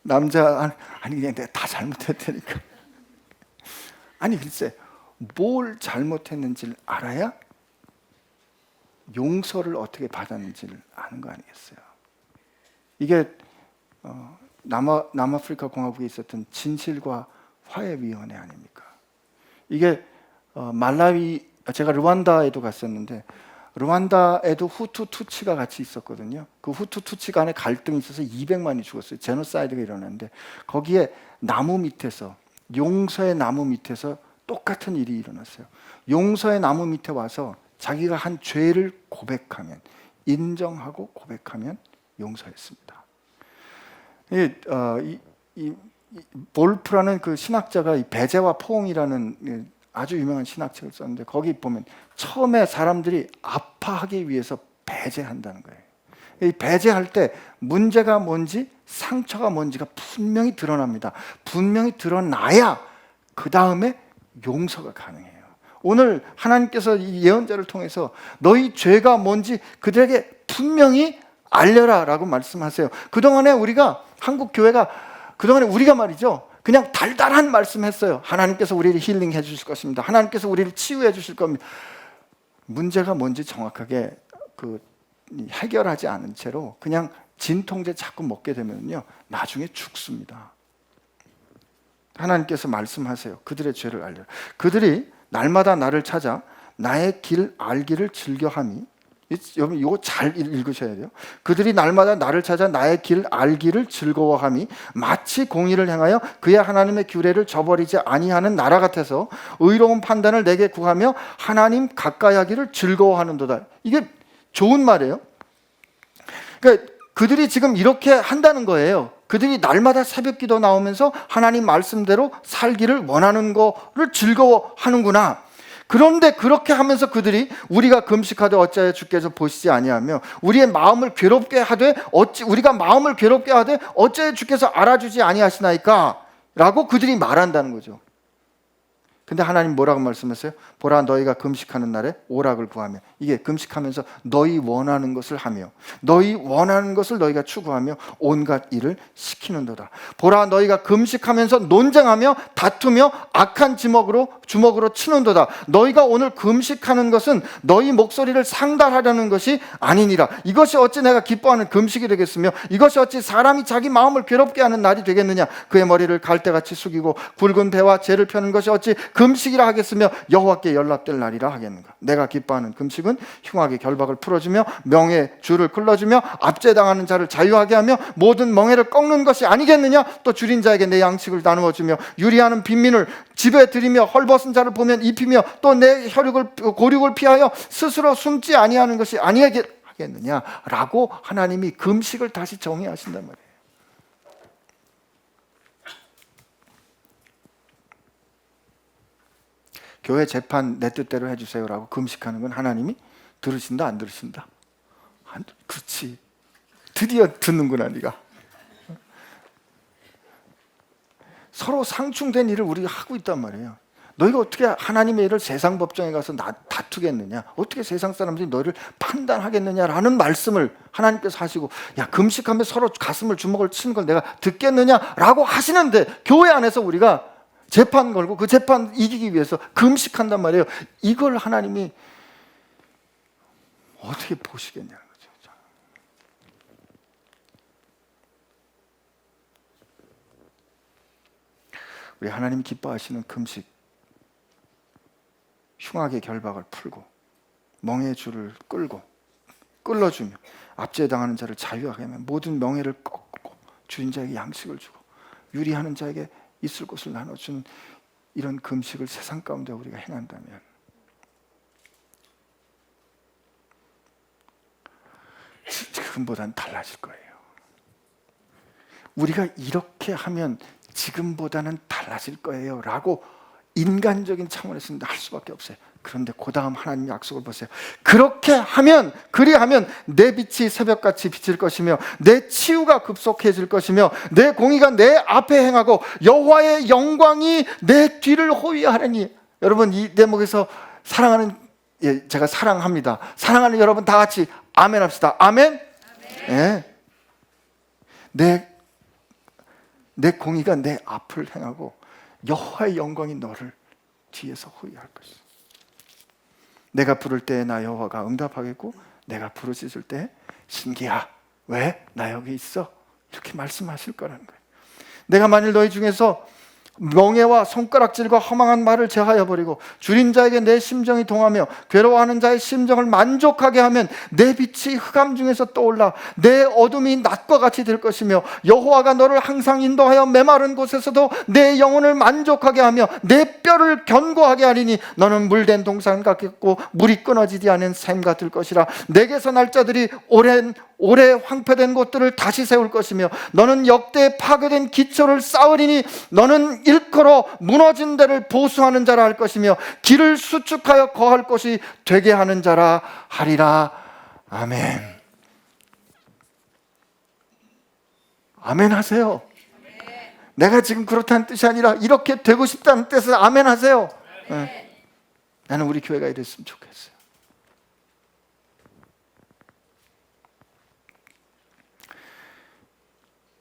남자, 아니 그냥 내가 다 잘못했다니까. 아니 글쎄, 뭘 잘못했는지를 알아야 용서를 어떻게 받았는지를 아는 거 아니겠어요? 이게 남아프리카 공화국에 있었던 진실과 화해위원회 아닙니까? 이게 말라위, 제가 르완다에도 갔었는데 르완다에도 후투 투치가 같이 있었거든요. 그 후투 투치 간에 갈등이 있어서 200만이 죽었어요. 제노사이드가 일어났는데 거기에 나무 밑에서, 용서의 나무 밑에서 똑같은 일이 일어났어요. 용서의 나무 밑에 와서 자기가 한 죄를 고백하면, 인정하고 고백하면 용서했습니다. 이 볼프라는 그 신학자가 이 배제와 포옹이라는 아주 유명한 신학책을 썼는데 거기 보면 처음에 사람들이 아파하기 위해서 배제한다는 거예요. 이 배제할 때 문제가 뭔지, 상처가 뭔지가 분명히 드러납니다. 분명히 드러나야 그 다음에 용서가 가능해요. 오늘 하나님께서 이 예언자를 통해서 너희 죄가 뭔지 그들에게 분명히 알려라 라고 말씀하세요. 그동안에 우리가, 한국 교회가 그동안에 우리가 말이죠, 그냥 달달한 말씀했어요. 하나님께서 우리를 힐링해 주실 것입니다. 하나님께서 우리를 치유해 주실 겁니다. 문제가 뭔지 정확하게 해결하지 않은 채로 그냥 진통제 자꾸 먹게 되면요, 나중에 죽습니다. 하나님께서 말씀하세요. 그들의 죄를 알려라. 그들이 날마다 나를 찾아 나의 길 알기를 즐겨함이, 여러분 이거 잘 읽으셔야 돼요. 그들이 날마다 나를 찾아 나의 길 알기를 즐거워함이 마치 공의를 행하여 그의 하나님의 규례를 저버리지 아니하는 나라 같아서 의로운 판단을 내게 구하며 하나님 가까이 하기를 즐거워하는도다. 이게 좋은 말이에요. 그러니까 그들이 지금 이렇게 한다는 거예요. 그들이 날마다 새벽 기도 나오면서 하나님 말씀대로 살기를 원하는 거를 즐거워하는구나. 그런데 그렇게 하면서 그들이 우리가 금식하되 어찌하여 주께서 보시지 아니하며 우리의 마음을 괴롭게 하되 우리가 마음을 괴롭게 하되 어찌하여 주께서 알아주지 아니하시나이까 라고 그들이 말한다는 거죠. 근데 하나님 뭐라고 말씀했어요? 보라 너희가 금식하는 날에 오락을 구하며, 이게 금식하면서 너희 원하는 것을 하며 너희 원하는 것을 너희가 추구하며 온갖 일을 시키는도다. 보라 너희가 금식하면서 논쟁하며 다투며 악한 주먹으로 치는도다. 너희가 오늘 금식하는 것은 너희 목소리를 상달하려는 것이 아니니라. 이것이 어찌 내가 기뻐하는 금식이 되겠으며 이것이 어찌 사람이 자기 마음을 괴롭게 하는 날이 되겠느냐. 그의 머리를 갈대같이 숙이고 굵은 배와 재를 펴는 것이 어찌 금식이라 하겠으며 여호와께 연락될 날이라 하겠는가. 내가 기뻐하는 금식은 흉악의 결박을 풀어주며 명예의 줄을 끌어주며 압제당하는 자를 자유하게 하며 모든 멍에를 꺾는 것이 아니겠느냐. 또 줄인 자에게 내 양식을 나누어 주며 유리하는 빈민을 집에 들이며 헐벗은 자를 보면 입히며 또 내 고륙을 피하여 스스로 숨지 아니하는 것이 아니겠느냐라고 하나님이 금식을 다시 정의하신단 말이에요. 교회 재판 내 뜻대로 해주세요라고 금식하는 건 하나님이 들으신다 안 들으신다? 그렇지. 드디어 듣는구나 네가. 서로 상충된 일을 우리가 하고 있단 말이에요. 너희가 어떻게 하나님의 일을 세상 법정에 가서 다투겠느냐, 어떻게 세상 사람들이 너희를 판단하겠느냐라는 말씀을 하나님께서 하시고, 야 금식하면 서로 가슴을 주먹을 치는 걸 내가 듣겠느냐라고 하시는데 거교회 안에서 우리가 재판 걸고 그 재판 이기기 위해서 금식한단 말이에요. 이걸 하나님이 어떻게 보시겠냐는 거죠. 우리 하나님 기뻐하시는 금식, 흉악의 결박을 풀고 멍의 줄을 끌어주며 압제당하는 자를 자유하게 하며 모든 명예를 꺾고 줄인 자에게 양식을 주고 유리하는 자에게 있을 것을 나눠주는 이런 금식을 세상 가운데 우리가 행한다면 지금보다는 달라질 거예요. 우리가 이렇게 하면 지금보다는 달라질 거예요 라고 인간적인 차원에서 할 수밖에 없어요. 그런데 그 다음 하나님 약속을 보세요. 그리하면 내 빛이 새벽같이 비칠 것이며 내 치유가 급속해질 것이며 내 공의가 내 앞에 행하고 여호와의 영광이 내 뒤를 호위하리니. 여러분 이 대목에서 사랑하는, 제가 사랑합니다. 사랑하는 여러분 다 같이 아멘 합시다. 아멘. 예. 내 공의가 내 앞을 행하고 여호와의 영광이 너를 뒤에서 호위할 것이다. 내가 부를 때에 나 여호와가 응답하겠고 내가 부르짖을 때 신기야 왜? 나 여기 있어. 이렇게 말씀하실 거라는 거예요. 내가 만일 너희 중에서 명예와 손가락질과 허망한 말을 제하여 버리고 줄인 자에게 내 심정이 동하며 괴로워하는 자의 심정을 만족하게 하면 내 빛이 흑암 중에서 떠올라 내 어둠이 낮과 같이 될 것이며 여호와가 너를 항상 인도하여 메마른 곳에서도 내 영혼을 만족하게 하며 내 뼈를 견고하게 하리니 너는 물된 동산 같겠고 물이 끊어지지 않은 샘 같을 것이라. 내게서 날 자들이 오래 황폐된 곳들을 다시 세울 것이며 너는 역대 파괴된 기초를 쌓으리니 너는 일컬어 무너진 데를 보수하는 자라 할 것이며 길을 수축하여 거할 곳이 되게 하는 자라 하리라. 아멘. 아멘 하세요. 내가 지금 그렇다는 뜻이 아니라 이렇게 되고 싶다는 뜻을 아멘 하세요. 네. 나는 우리 교회가 이랬으면 좋겠어요.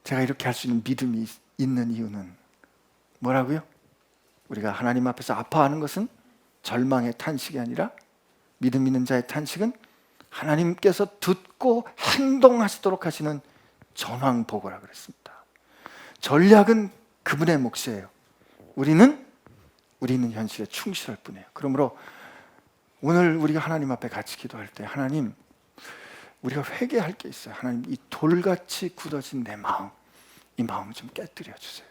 제가 이렇게 할 수 있는 믿음이 있는 이유는 뭐라고요? 우리가 하나님 앞에서 아파하는 것은 절망의 탄식이 아니라 믿음 있는 자의 탄식은 하나님께서 듣고 행동하시도록 하시는 전황보고라 그랬습니다. 전략은 그분의 몫이에요. 우리는 현실에 충실할 뿐이에요. 그러므로 오늘 우리가 하나님 앞에 같이 기도할 때 하나님 우리가 회개할 게 있어요. 하나님, 이 돌같이 굳어진 내 마음, 이 마음을 좀 깨뜨려 주세요.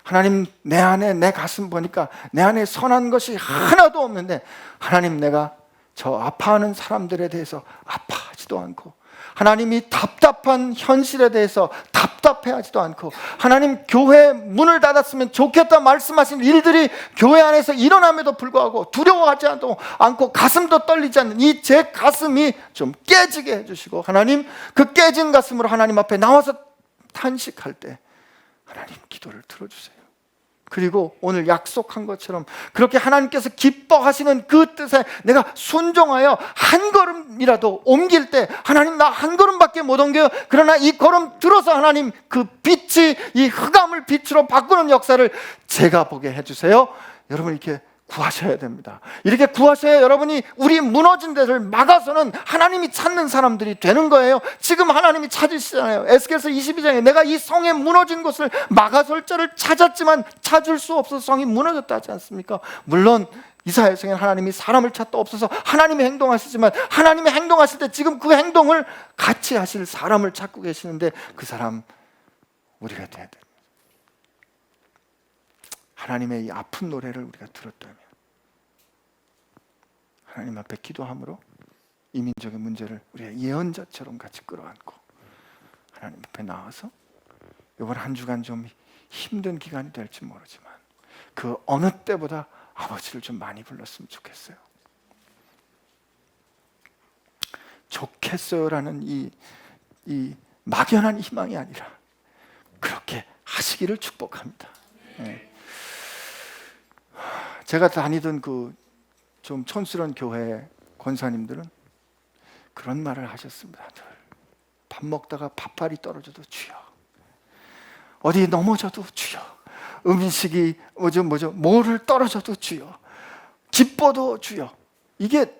하나님, 내 안에, 내 가슴 보니까 내 안에 선한 것이 하나도 없는데, 하나님, 내가 저 아파하는 사람들에 대해서 아파하지도 않고, 하나님이 답답한 현실에 대해서 답답해하지도 않고, 하나님, 교회 문을 닫았으면 좋겠다 말씀하신 일들이 교회 안에서 일어남에도 불구하고 두려워하지 않고 가슴도 떨리지 않는 이 제 가슴이 좀 깨지게 해주시고, 하나님, 그 깨진 가슴으로 하나님 앞에 나와서 탄식할 때 하나님, 기도를 들어주세요. 그리고 오늘 약속한 것처럼 그렇게 하나님께서 기뻐하시는 그 뜻에 내가 순종하여 한 걸음이라도 옮길 때, 하나님, 나 한 걸음밖에 못 옮겨요. 그러나 이 걸음 들어서 하나님, 그 빛이 이 흑암을 빛으로 바꾸는 역사를 제가 보게 해주세요. 여러분, 이렇게 구하셔야 됩니다. 이렇게 구하셔야 여러분이 우리 무너진 데를 막아서는 하나님이 찾는 사람들이 되는 거예요. 지금 하나님이 찾으시잖아요. 에스겔서 22장에 내가 이 성의 무너진 곳을 막아설 자를 찾았지만 찾을 수 없어서 성이 무너졌다 하지 않습니까? 물론 이사야서에는 하나님이 사람을 찾다 없어서 하나님이 행동하시지만, 하나님이 행동하실 때 지금 그 행동을 같이 하실 사람을 찾고 계시는데, 그 사람 우리가 돼야 됩니다. 하나님의 이 아픈 노래를 우리가 들었다면 하나님 앞에 기도함으로 이 민족의 문제를 우리가 예언자처럼 같이 끌어안고 하나님 앞에 나와서, 이번 한 주간 좀 힘든 기간이 될지 모르지만 그 어느 때보다 아버지를 좀 많이 불렀으면 좋겠어요. 좋겠어요라는 이 막연한 희망이 아니라 그렇게 하시기를 축복합니다. 네. 제가 다니던 그 좀 촌스러운 교회 권사님들은 그런 말을 하셨습니다. 늘 밥 먹다가 밥알이 떨어져도 주여, 어디 넘어져도 주여, 음식이 뭐를 떨어져도 주여, 기뻐도 주여. 이게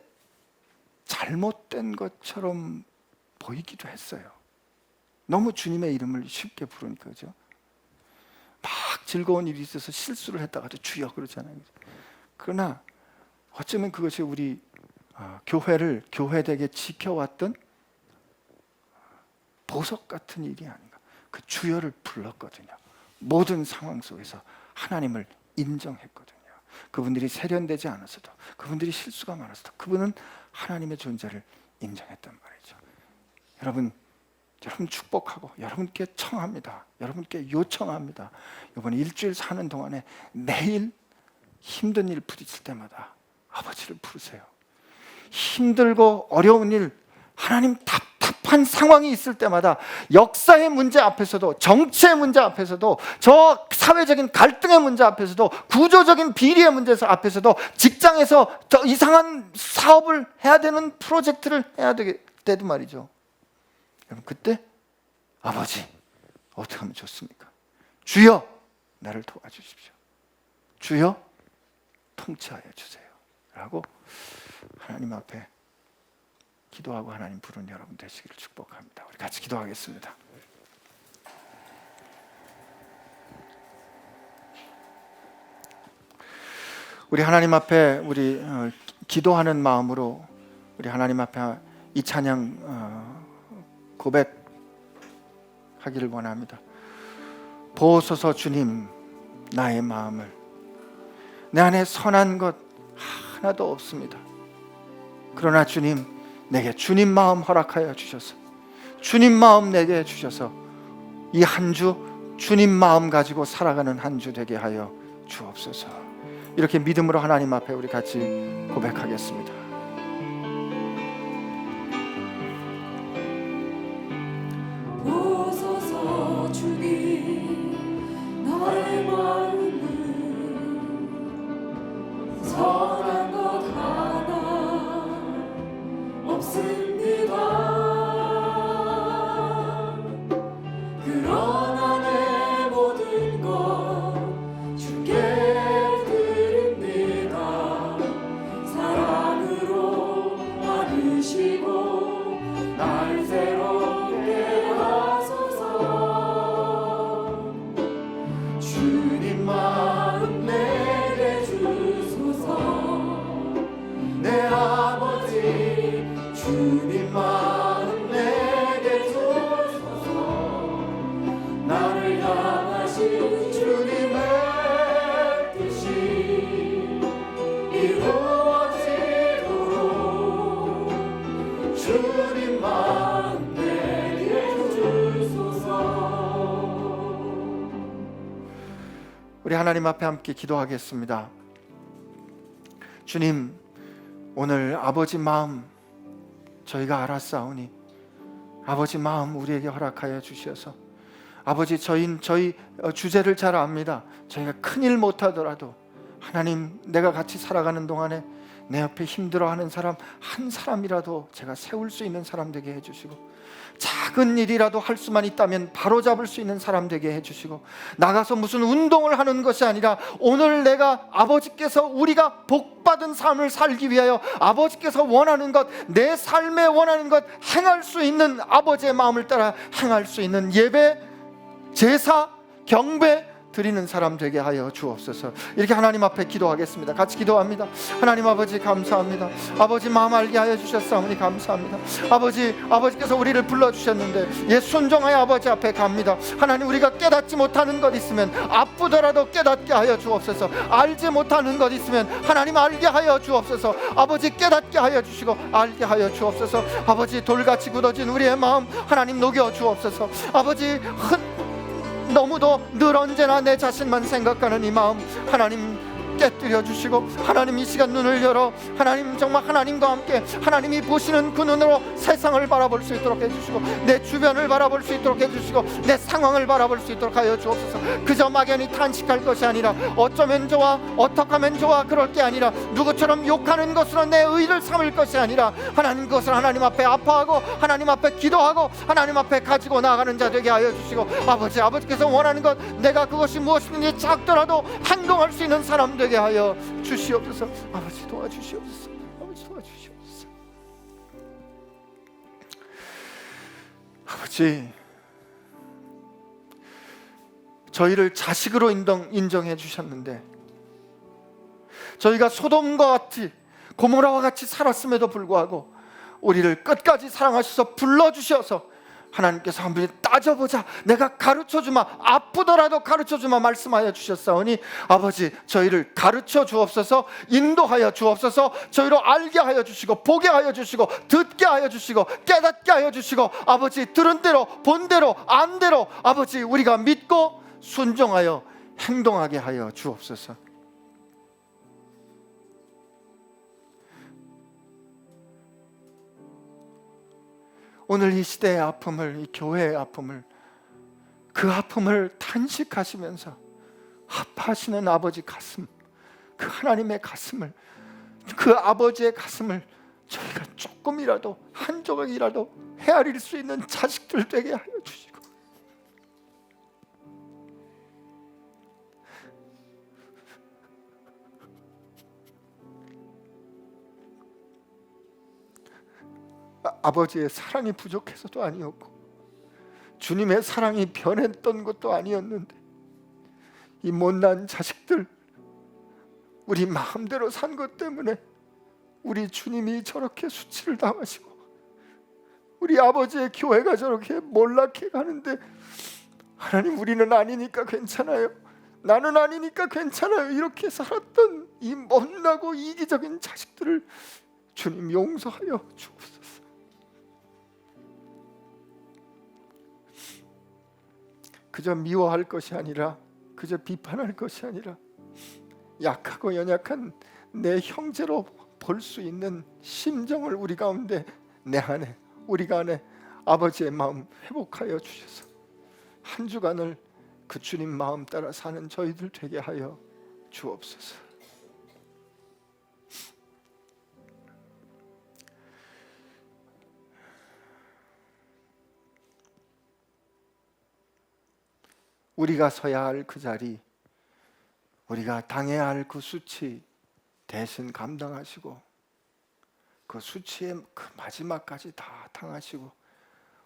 잘못된 것처럼 보이기도 했어요. 너무 주님의 이름을 쉽게 부르니까. 그죠? 막 즐거운 일이 있어서 실수를 했다가도 주여 그러잖아요. 그러나 어쩌면 그것이 우리 교회를 교회되게 지켜왔던 보석 같은 일이 아닌가. 그 주여를 불렀거든요. 모든 상황 속에서 하나님을 인정했거든요. 그분들이 세련되지 않았어도, 그분들이 실수가 많았어도 그분은 하나님의 존재를 인정했단 말이죠. 여러분 축복하고 여러분께 청합니다. 여러분께 요청합니다. 이번 일주일 사는 동안에 매일 힘든 일 부딪힐 때마다 아버지를 부르세요. 힘들고 어려운 일, 하나님 답답한 상황이 있을 때마다, 역사의 문제 앞에서도, 정치의 문제 앞에서도, 저 사회적인 갈등의 문제 앞에서도, 구조적인 비리의 문제 앞에서도, 직장에서 저 이상한 사업을 해야 되는 프로젝트를 해야 되도 말이죠. 여러분, 그때 아버지 어떻게 하면 좋습니까? 주여 나를 도와주십시오. 주여 통치하여 주세요 라고 하나님 앞에 기도하고 하나님 부르는 여러분 되시기를 축복합니다. 우리 같이 기도하겠습니다. 우리 하나님 앞에 우리 기도하는 마음으로 우리 하나님 앞에 이 찬양 고백하기를 원합니다. 보소서 주님, 나의 마음을, 내 안에 선한 것 하나도 없습니다. 그러나 주님, 내게 주님 마음 허락하여 주셔서, 주님 마음 내게 주셔서 이 한 주 주님 마음 가지고 살아가는 한 주 되게 하여 주옵소서. 이렇게 믿음으로 하나님 앞에 우리 같이 고백하겠습니다. 보소서 주님, 나의 마음을 선한 것 하나 없습니다. 그러나 내 모든 것 주께 드립니다. 사랑을 우리 하나님 앞에 함께 기도하겠습니다. 주님, 오늘 아버지 마음 저희가 알았사오니 아버지 마음 우리에게 허락하여 주시어서 아버지 저희 주제를 잘 압니다. 저희가 큰일 못하더라도 하나님, 내가 같이 살아가는 동안에 내 옆에 힘들어하는 사람 한 사람이라도 제가 세울 수 있는 사람 되게 해주시고, 작은 일이라도 할 수만 있다면 바로잡을 수 있는 사람 되게 해주시고, 나가서 무슨 운동을 하는 것이 아니라 오늘 내가 아버지께서 우리가 복받은 삶을 살기 위하여 아버지께서 원하는 것, 내 삶에 원하는 것 행할 수 있는 아버지의 마음을 따라 행할 수 있는 예배, 제사, 경배 드리는 사람 되게 하여 주옵소서. 이렇게 하나님 앞에 기도하겠습니다. 같이 기도합니다. 하나님 아버지 감사합니다. 아버지 마음 알게 하여 주셨사오니 감사합니다. 아버지께서 우리를 불러주셨는데 예, 순종하여 아버지 앞에 갑니다. 하나님, 우리가 깨닫지 못하는 것 있으면 아프더라도 깨닫게 하여 주옵소서. 알지 못하는 것 있으면 하나님 알게 하여 주옵소서. 아버지 깨닫게 하여 주시고 알게 하여 주옵소서. 아버지 돌같이 굳어진 우리의 마음 하나님 녹여 주옵소서. 아버지 너무도 늘 언제나 내 자신만 생각하는 이 마음 하나님 깨뜨려 주시고, 하나님 이 시간 눈을 열어 하나님 정말 하나님과 함께 하나님이 보시는 그 눈으로 세상을 바라볼 수 있도록 해주시고, 내 주변을 바라볼 수 있도록 해주시고, 내 상황을 바라볼 수 있도록 하여 주옵소서. 그저 막연히 탄식할 것이 아니라 어쩌면 좋아, 어떻게 하면 좋아 그럴 게 아니라 누구처럼 욕하는 것으로 내 의를 삼을 것이 아니라 하나님, 그것을 하나님 앞에 아파하고 하나님 앞에 기도하고 하나님 앞에 가지고 나가는 자 되게 하여 주시고, 아버지께서 원하는 것, 내가 그것이 무엇이든지 작더라도 행동할 수 있는 사람 되게 하여 주시옵소서. 아버지 도와주시옵소서. 아버지 도와주시옵소서. 아버지, 저희를 자식으로 인정해 주셨는데 저희가 소돔과 같이 고모라와 같이 살았음에도 불구하고 우리를 끝까지 사랑하셔서 불러주셔서 하나님께서 한번 따져보자, 내가 가르쳐주마, 아프더라도 가르쳐주마 말씀하여 주셨사오니 아버지, 저희를 가르쳐 주옵소서. 인도하여 주옵소서. 저희로 알게 하여 주시고 보게 하여 주시고 듣게 하여 주시고 깨닫게 하여 주시고, 아버지 들은 대로 본 대로 안 대로 아버지 우리가 믿고 순종하여 행동하게 하여 주옵소서. 오늘 이 시대의 아픔을, 이 교회의 아픔을, 그 아픔을 탄식하시면서 아파하시는 아버지 가슴, 그 하나님의 가슴을, 그 아버지의 가슴을 저희가 조금이라도 한 조각이라도 헤아릴 수 있는 자식들 되게 하여 주시고, 아버지의 사랑이 부족해서도 아니었고 주님의 사랑이 변했던 것도 아니었는데 이 못난 자식들, 우리 마음대로 산 것 때문에 우리 주님이 저렇게 수치를 당하시고 우리 아버지의 교회가 저렇게 몰락해 가는데, 하나님, 우리는 아니니까 괜찮아요, 나는 아니니까 괜찮아요, 이렇게 살았던 이 못나고 이기적인 자식들을 주님 용서하여 주옵소서. 그저 미워할 것이 아니라, 그저 비판할 것이 아니라 약하고 연약한 내 형제로 볼 수 있는 심정을 우리 가운데, 내 안에, 우리가 안에 아버지의 마음 회복하여 주셔서 한 주간을 그 주님 마음 따라 사는 저희들 되게 하여 주옵소서. 우리가 서야 할 그 자리, 우리가 당해야 할 그 수치 대신 감당하시고 그 수치의 그 마지막까지 다 당하시고,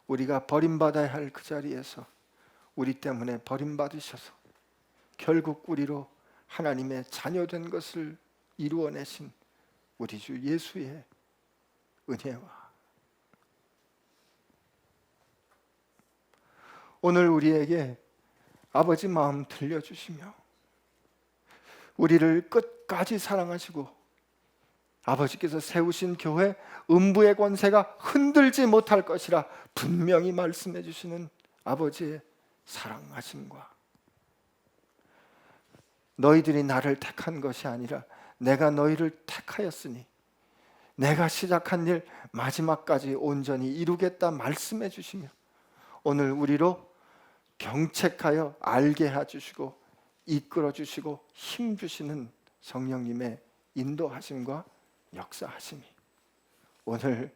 우리가 버림받아야 할 그 자리에서 우리 때문에 버림받으셔서 결국 우리로 하나님의 자녀된 것을 이루어내신 우리 주 예수의 은혜와 오늘 우리에게 아버지 마음 들려주시며 우리를 끝까지 사랑하시고 아버지께서 세우신 교회 음부의 권세가 흔들지 못할 것이라 분명히 말씀해 주시는 아버지의 사랑하심과 너희들이 나를 택한 것이 아니라 내가 너희를 택하였으니 내가 시작한 일 마지막까지 온전히 이루겠다 말씀해 주시며 오늘 우리로 경책하여 알게 해주시고 이끌어 주시고 힘 주시는 성령님의 인도하심과 역사하심이 오늘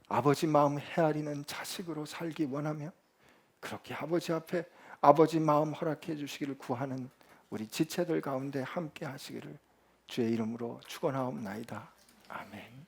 아버지 마음 헤아리는 자식으로 살기 원하며 그렇게 아버지 앞에 아버지 마음 허락해 주시기를 구하는 우리 지체들 가운데 함께 하시기를 주의 이름으로 축원하옵나이다. 아멘.